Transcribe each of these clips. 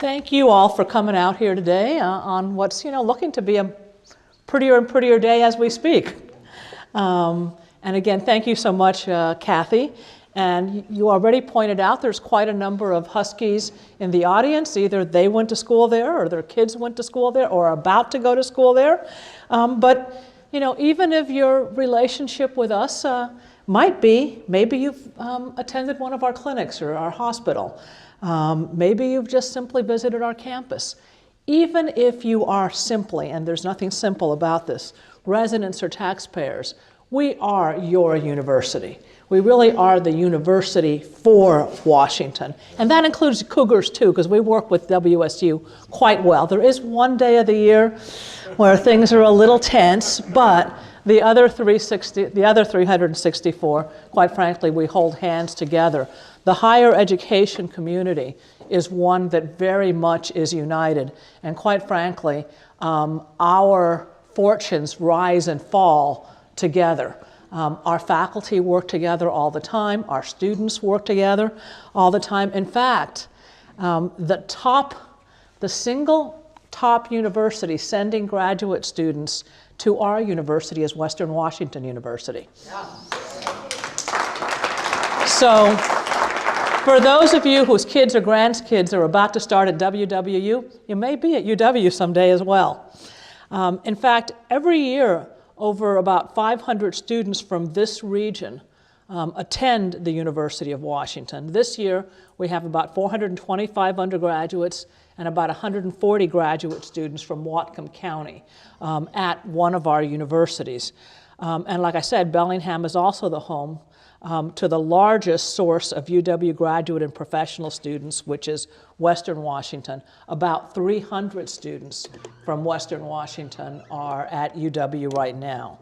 Thank you all for coming out here today on what's looking to be a prettier and prettier day as we speak. And again, thank you so much, Kathy. And you already pointed out there's quite a number of Huskies in the audience. Either they went to school there, or their kids went to school there, or are about to go to school there. But even if your relationship with us might be, maybe you've attended one of our clinics or our hospital. Maybe you've just simply visited our campus. Even if you are simply, and there's nothing simple about this, residents or taxpayers, we are your university. We really are the university for Washington. And that includes Cougars too, because we work with WSU quite well. There is one day of the year where things are a little tense, but the other 364, quite frankly, we hold hands together. The higher education community is one that very much is united. And quite frankly, our fortunes rise and fall together. Our faculty work together all the time. Our students work together all the time. In fact, the single top university sending graduate students to our university is Western Washington University. Yeah. So, for those of you whose kids or grandkids are about to start at WWU, you may be at UW someday as well. In fact, every year, over about 500 students from this region attend the University of Washington. This year, we have about 425 undergraduates and about 140 graduate students from Whatcom County at one of our universities. And like I said, Bellingham is also the home to the largest source of UW graduate and professional students, which is Western Washington. About 300 students from Western Washington are at UW right now.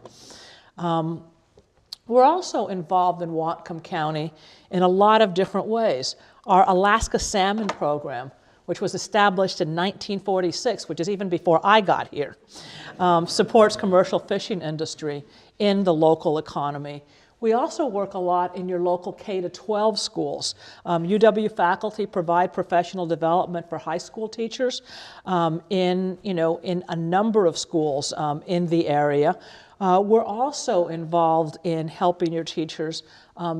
We're also involved in Whatcom County in a lot of different ways. Our Alaska Salmon Program, which was established in 1946, which is even before I got here, supports commercial fishing industry in the local economy. We also work a lot in your local K-12 schools. UW faculty provide professional development for high school teachers in a number of schools in the area. We're also involved in helping your teachers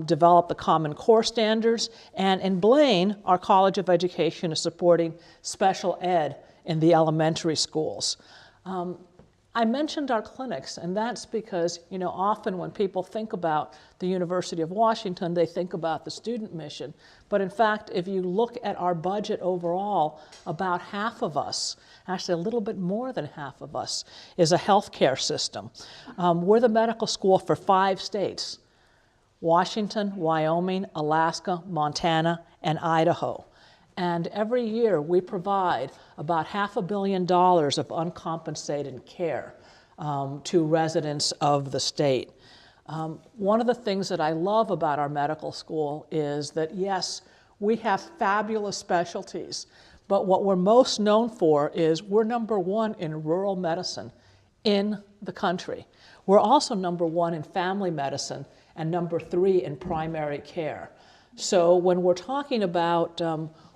develop the Common Core standards. And in Blaine, our College of Education is supporting special ed in the elementary schools. I mentioned our clinics, and that's because, often when people think about the University of Washington, they think about the student mission. But in fact, if you look at our budget overall, about half of us, actually a little bit more than half of us, is a healthcare system. We're the medical school for 5 states: Washington, Wyoming, Alaska, Montana, and Idaho. And every year we provide about $500 million of uncompensated care to residents of the state. One of the things that I love about our medical school is that, yes, we have fabulous specialties, but what we're most known for is we're #1 in rural medicine in the country. We're also #1 in family medicine and #3 in primary care. So when we're talking about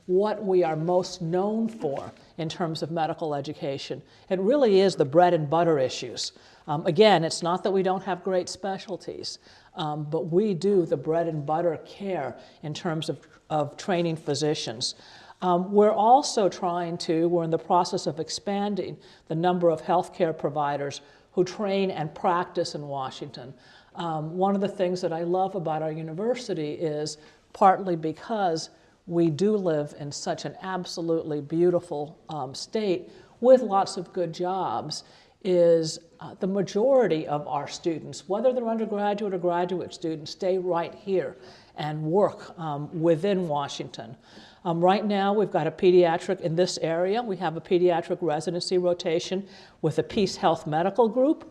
what we are most known for in terms of medical education, it really is the bread and butter issues. Again, it's not that we don't have great specialties, but we do the bread and butter care in terms of training physicians. We're also we're in the process of expanding the number of healthcare providers who train and practice in Washington. One of the things that I love about our university is, partly because we do live in such an absolutely beautiful state with lots of good jobs, is the majority of our students, whether they're undergraduate or graduate students, stay right here and work within Washington. Right now, we've got a pediatric in this area. We have a pediatric residency rotation with the Peace Health Medical Group.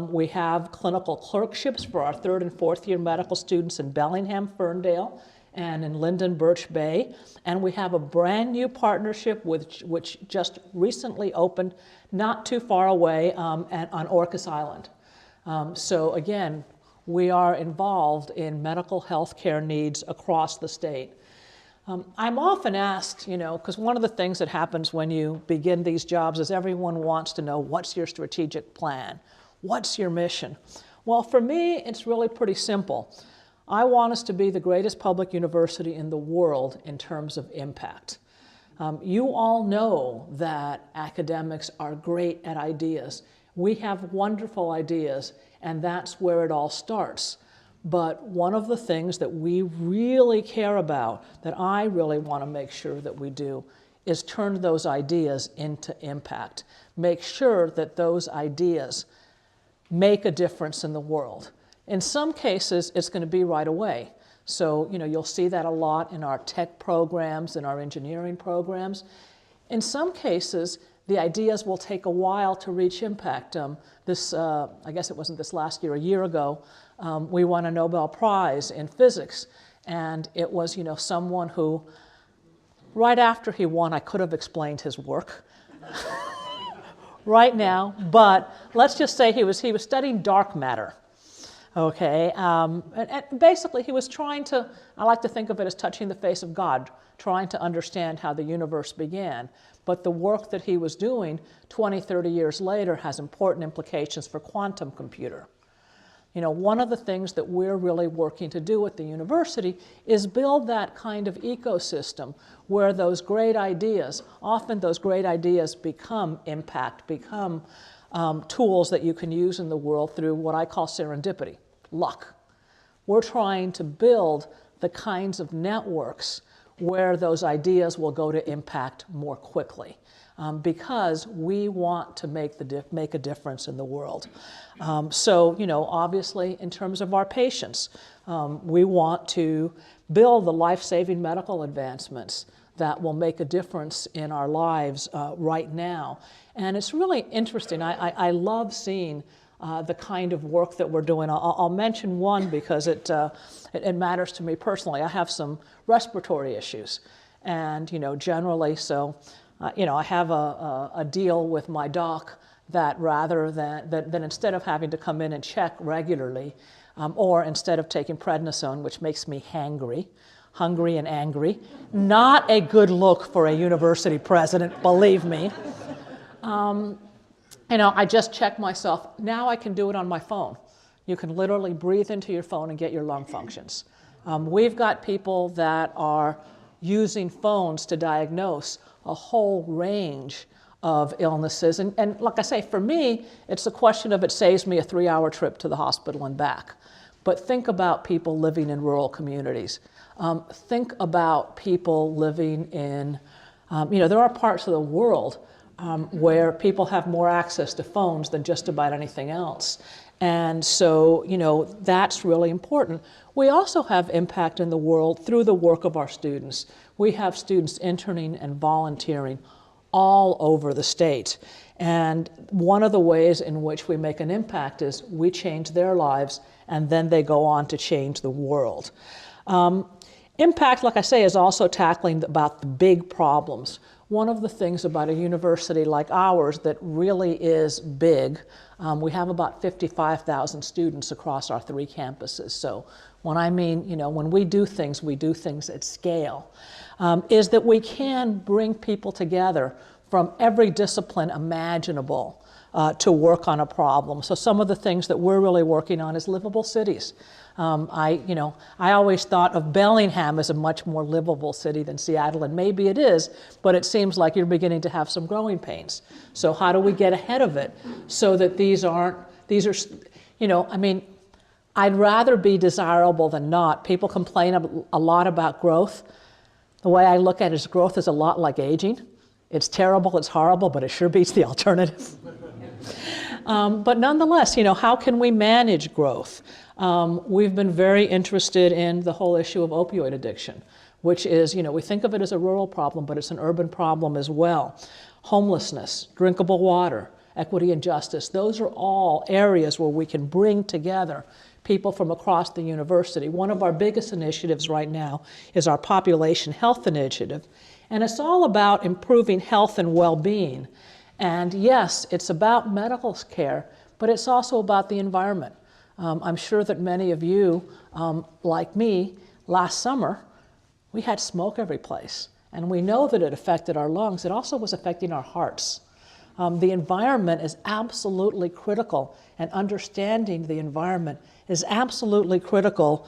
We have clinical clerkships for our 3rd and 4th year medical students in Bellingham, Ferndale, and in Linden, Birch Bay. And we have a brand new partnership which just recently opened not too far away on Orcas Island. So again, we are involved in medical health care needs across the state. I'm often asked, because one of the things that happens when you begin these jobs is everyone wants to know, what's your strategic plan? What's your mission? Well, for me, it's really pretty simple. I want us to be the greatest public university in the world in terms of impact. You all know that academics are great at ideas. We have wonderful ideas, and that's where it all starts. But one of the things that we really care about, that I really want to make sure that we do, is turn those ideas into impact. Make sure that those ideas make a difference in the world. In some cases, it's going to be right away. So, you'll see that a lot in our tech programs and our engineering programs. In some cases, the ideas will take a while to reach impact. I guess it wasn't this last year, a year ago, we won a Nobel Prize in physics. And it was, someone who, right after he won, I could have explained his work right now, but let's just say he was studying dark matter. Okay, and basically he was trying to, I like to think of it as touching the face of God, trying to understand how the universe began. But the work that he was doing 20, 30 years later has important implications for quantum computer. One of the things that we're really working to do at the university is build that kind of ecosystem where those great ideas, often those great ideas become impact, become tools that you can use in the world through what I call serendipity, luck. We're trying to build the kinds of networks where those ideas will go to impact more quickly. Because we want to make a difference in the world. So, obviously, in terms of our patients, we want to build the life-saving medical advancements that will make a difference in our lives right now. And it's really interesting. I love seeing the kind of work that we're doing. I'll mention one because it matters to me personally. I have some respiratory issues, and generally, so. I have a deal with my doc that rather than instead of having to come in and check regularly, or instead of taking prednisone, which makes me hungry and angry, not a good look for a university president, believe me. I just check myself. Now I can do it on my phone. You can literally breathe into your phone and get your lung functions. We've got people that are using phones to diagnose a whole range of illnesses. And like I say, for me, it's a question of it saves me a 3-hour trip to the hospital and back. But think about people living in rural communities. Think about people living in, there are parts of the world where people have more access to phones than just about anything else. And so, that's really important. We also have impact in the world through the work of our students. We have students interning and volunteering all over the state. And one of the ways in which we make an impact is we change their lives, and then they go on to change the world. Impact, like I say, is also tackling about the big problems. One of the things about a university like ours that really is big, we have about 55,000 students across our 3 campuses. So when I mean, when we do things at scale, is that we can bring people together from every discipline imaginable to work on a problem. So some of the things that we're really working on is livable cities. I always thought of Bellingham as a much more livable city than Seattle, and maybe it is, but it seems like you're beginning to have some growing pains. So how do we get ahead of it so that these are, I'd rather be desirable than not. People complain a lot about growth. The way I look at it is growth is a lot like aging. It's terrible, it's horrible, but it sure beats the alternative. But nonetheless, how can we manage growth? We've been very interested in the whole issue of opioid addiction, which is, we think of it as a rural problem, but it's an urban problem as well. Homelessness, drinkable water, equity and justice, those are all areas where we can bring together people from across the university. One of our biggest initiatives right now is our population health initiative, and it's all about improving health and well-being. And yes, it's about medical care, but it's also about the environment. I'm sure that many of you, like me, last summer, we had smoke every place. And we know that it affected our lungs. It also was affecting our hearts. The environment is absolutely critical, and understanding the environment is absolutely critical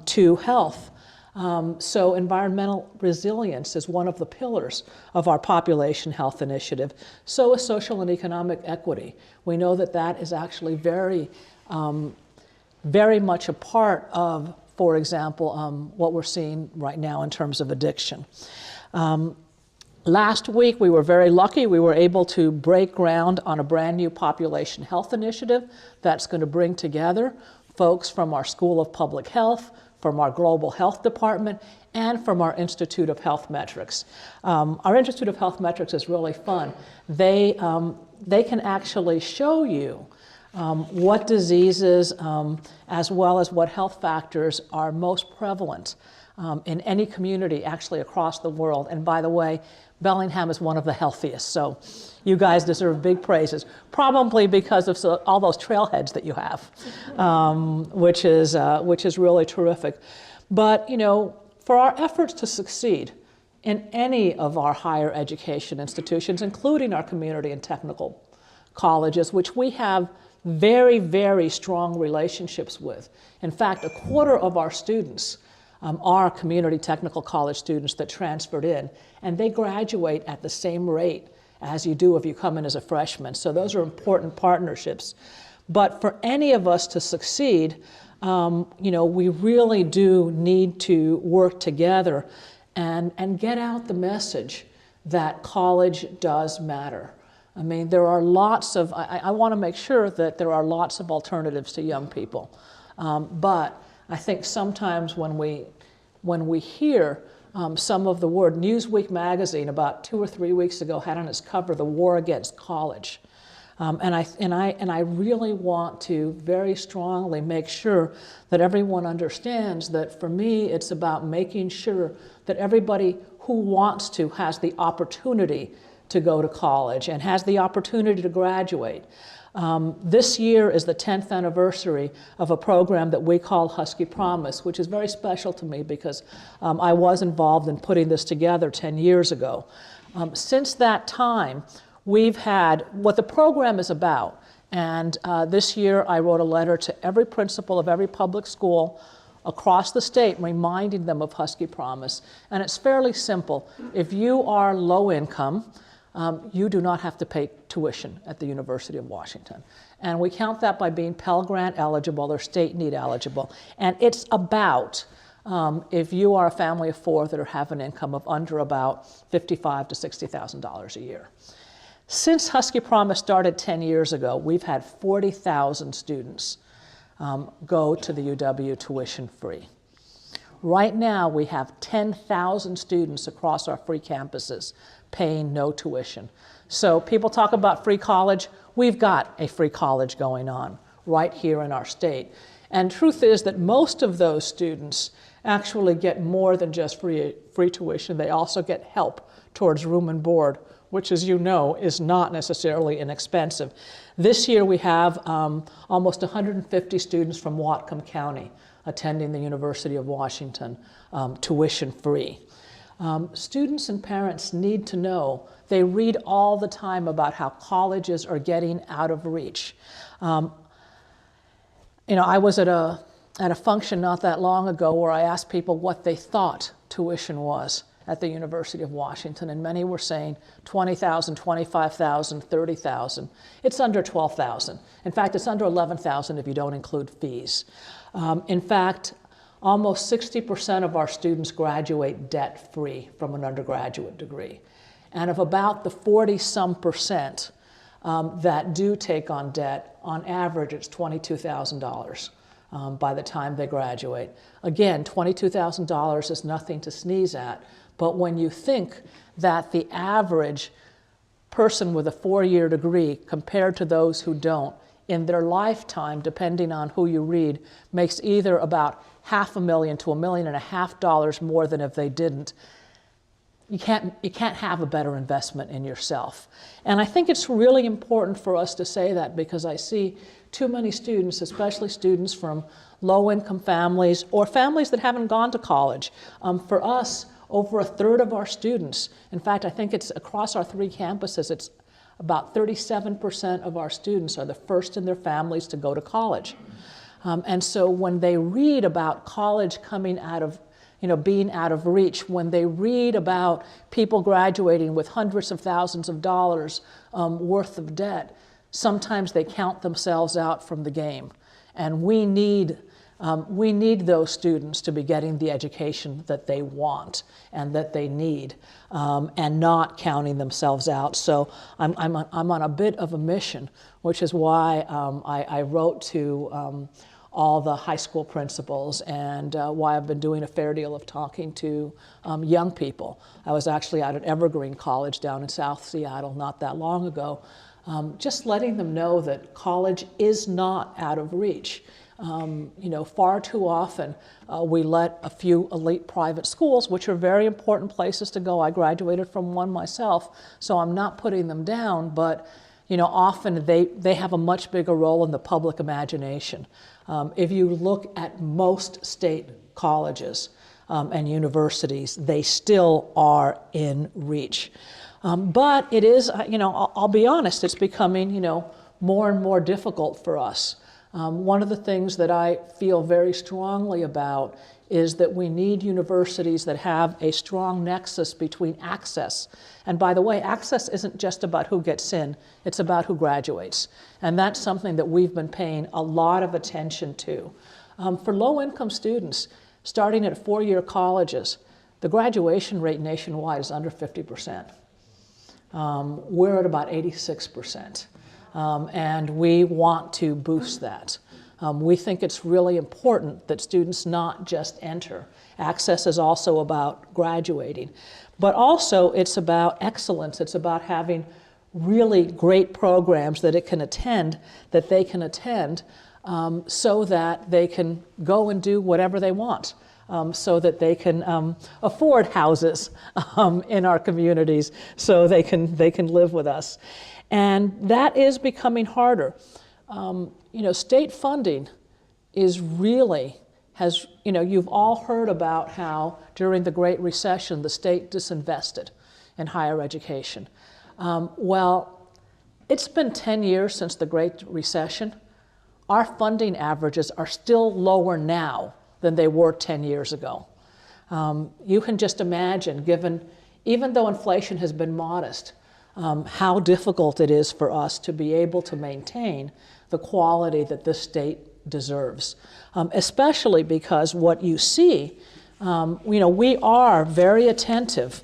to health. So environmental resilience is one of the pillars of our population health initiative. So is social and economic equity. We know that that is actually very much a part of, for example, what we're seeing right now in terms of addiction. Last week, we were very lucky. We were able to break ground on a brand new population health initiative that's going to bring together folks from our School of Public Health, from our Global Health Department, and from our Institute of Health Metrics. Our Institute of Health Metrics is really fun. They can actually show you what diseases, as well as what health factors are most prevalent in any community actually across the world. And by the way, Bellingham is one of the healthiest, so you guys deserve big praises, probably because of all those trailheads that you have, which is really terrific. But, you know, for our efforts to succeed in any of our higher education institutions, including our community and technical colleges, which we have very, very strong relationships with. In fact, a quarter of our students are community technical college students that transferred in, and they graduate at the same rate as you do if you come in as a freshman. So those are important partnerships. But for any of us to succeed, you know, we really do need to work together and get out the message that college does matter. I mean, there are lots of, I want to make sure that there are lots of alternatives to young people. But I think sometimes when we hear some of the word, Newsweek magazine about 2 or 3 weeks ago had on its cover the war against college. And I really want to very strongly make sure that everyone understands that for me it's about making sure that everybody who wants to has the opportunity to go to college and has the opportunity to graduate. This year is the 10th anniversary of a program that we call Husky Promise, which is very special to me because I was involved in putting this together 10 years ago. Since that time, we've had what the program is about. And this year, I wrote a letter to every principal of every public school across the state, reminding them of Husky Promise. And it's fairly simple. If you are low income, you do not have to pay tuition at the University of Washington. And we count that by being Pell Grant eligible or state need eligible. And it's about if you are a family of 4 that have an income of under about $55,000 to $60,000 a year. Since Husky Promise started 10 years ago, we've had 40,000 students go to the UW tuition free. Right now, we have 10,000 students across our free campuses paying no tuition. So people talk about free college. We've got a free college going on right here in our state. And truth is that most of those students actually get more than just free tuition. They also get help towards room and board, which, as you know, is not necessarily inexpensive. This year we have almost 150 students from Whatcom County attending the University of Washington tuition free. Students and parents need to know, they read all the time about how colleges are getting out of reach. You know, I was at a function not that long ago where I asked people what they thought tuition was at the University of Washington, and many were saying $20,000, $25,000, $30,000. It's under $12,000. In fact, it's under $11,000 if you don't include fees. In fact, almost 60% of our students graduate debt-free from an undergraduate degree. And of about the 40-some% that do take on debt, on average it's $22,000 by the time they graduate. Again, $22,000 is nothing to sneeze at, but when you think that the average person with a 4-year degree compared to those who don't, in their lifetime, depending on who you read, makes either about $500,000 to $1.5 million more than if they didn't. you can't have a better investment in yourself. And I think it's really important for us to say that, because I see too many students, especially students from low-income families or families that haven't gone to college. For us, over a third of our students, in fact, I think it's across our 3 campuses, it's about 37% of our students are the first in their families to go to college. And so when they read about college coming out of, being out of reach, when they read about people graduating with hundreds of thousands of dollars worth of debt, sometimes they count themselves out from the game. And we need those students to be getting the education that they want and that they need, and not counting themselves out. So I'm on a bit of a mission, which is why I wrote to all the high school principals, and why I've been doing a fair deal of talking to young people. I was actually out at Evergreen College down in South Seattle not that long ago, just letting them know that college is not out of reach. Far too often we let a few elite private schools, which are very important places to go. I graduated from one myself, so I'm not putting them down, but often they have a much bigger role in the public imagination. If you look at most state colleges and universities, they still are in reach. But it is, I'll be honest, it's becoming, more and more difficult for us. One of the things that I feel very strongly about is that we need universities that have a strong nexus between access. And by the way, access isn't just about who gets in, it's about who graduates. And that's something that we've been paying a lot of attention to. For low-income students, starting at 4-year colleges, the graduation rate nationwide is under 50%. We're at about 86%. And we want to boost that. We think it's really important that students not just enter. Access is also about graduating, but also it's about excellence. It's about having really great programs that they can attend, so that they can go and do whatever they want. So that they can afford houses in our communities, so they can live with us. And that is becoming harder. State funding is really, you've all heard about how during the Great Recession the state disinvested in higher education. Well, it's been 10 years since the Great Recession. Our funding averages are still lower now than they were 10 years ago. You can just imagine, even though inflation has been modest, how difficult it is for us to be able to maintain the quality that this state deserves. Especially because what you see, we are very attentive.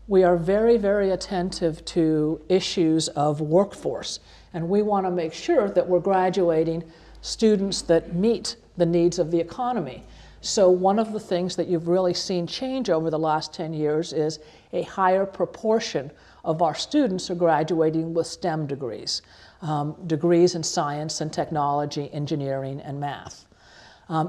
We are very, very attentive to issues of workforce, and we want to make sure that we're graduating students that meet the needs of the economy. So one of the things that you've really seen change over the last 10 years is a higher proportion of our students are graduating with STEM degrees, degrees in science and technology, engineering, and math.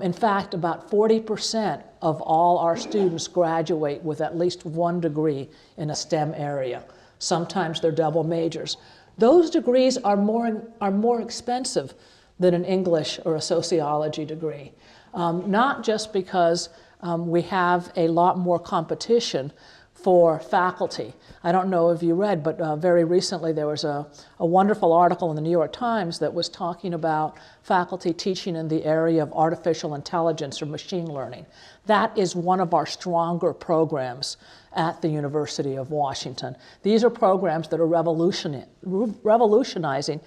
In fact, about 40% of all our students graduate with at least one degree in a STEM area. Sometimes they're double majors. Those degrees are more expensive than an English or a sociology degree. Not just because we have a lot more competition for faculty. I don't know if you read, but very recently there was a wonderful article in the New York Times that was talking about faculty teaching in the area of artificial intelligence or machine learning. That is one of our stronger programs at the University of Washington. These are programs that are revolutionizing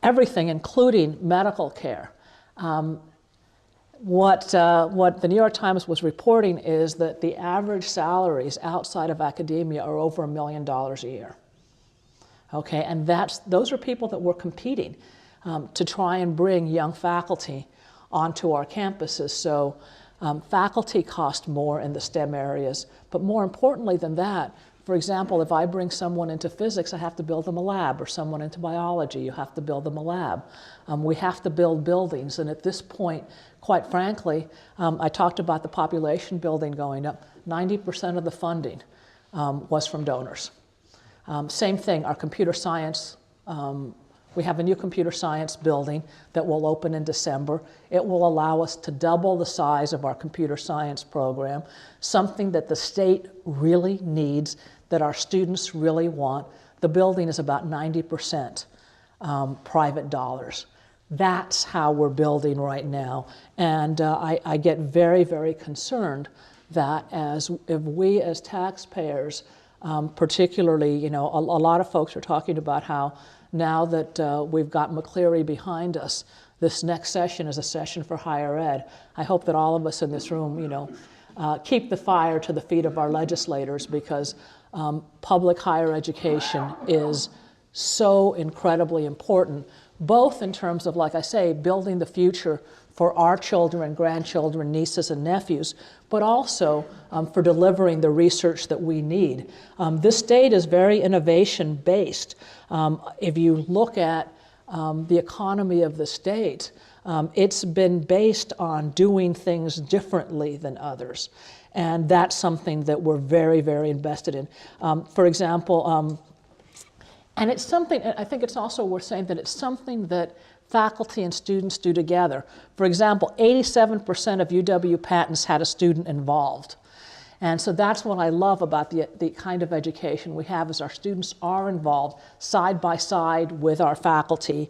everything, including medical care. What the New York Times was reporting is that the average salaries outside of academia are over $1 million a year. Okay, and those are people that we're competing to try and bring young faculty onto our campuses. So faculty cost more in the STEM areas, but more importantly than that, for example, if I bring someone into physics, I have to build them a lab, or someone into biology, you have to build them a lab. We have to build buildings, and at this point, quite frankly, I talked about the population building going up. 90% of the funding was from donors. Same thing, our computer science, we have a new computer science building that will open in December. It will allow us to double the size of our computer science program, something that the state really needs, that our students really want. The building is about 90% private dollars. That's how we're building right now. And I get very, very concerned that if we as taxpayers, particularly, you know, a lot of folks are talking about how now that we've got McCleary behind us, this next session is a session for higher ed. I hope that all of us in this room, you know, keep the fire to the feet of our legislators, because public higher education is so incredibly important, both in terms of, like I say, building the future for our children and grandchildren, nieces and nephews, but also for delivering the research that we need. This state is very innovation-based. If you look at the economy of the state, it's been based on doing things differently than others. And that's something that we're very, very invested in. For example, and it's something, I think it's also worth saying that it's something that faculty and students do together. For example, 87% of UW patents had a student involved. And so that's what I love about the kind of education we have, is our students are involved side by side with our faculty,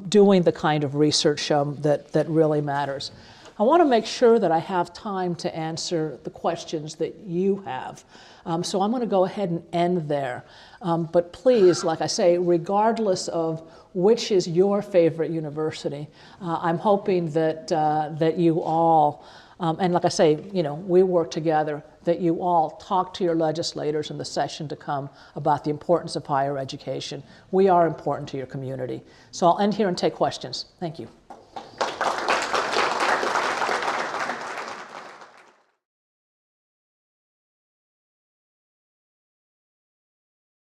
doing the kind of research that really matters. I want to make sure that I have time to answer the questions that you have. So I'm going to go ahead and end there. But please, like I say, regardless of which is your favorite university, I'm hoping that you all, and like I say, you know, we work together, that you all talk to your legislators in the session to come about the importance of higher education. We are important to your community. So I'll end here and take questions. Thank you.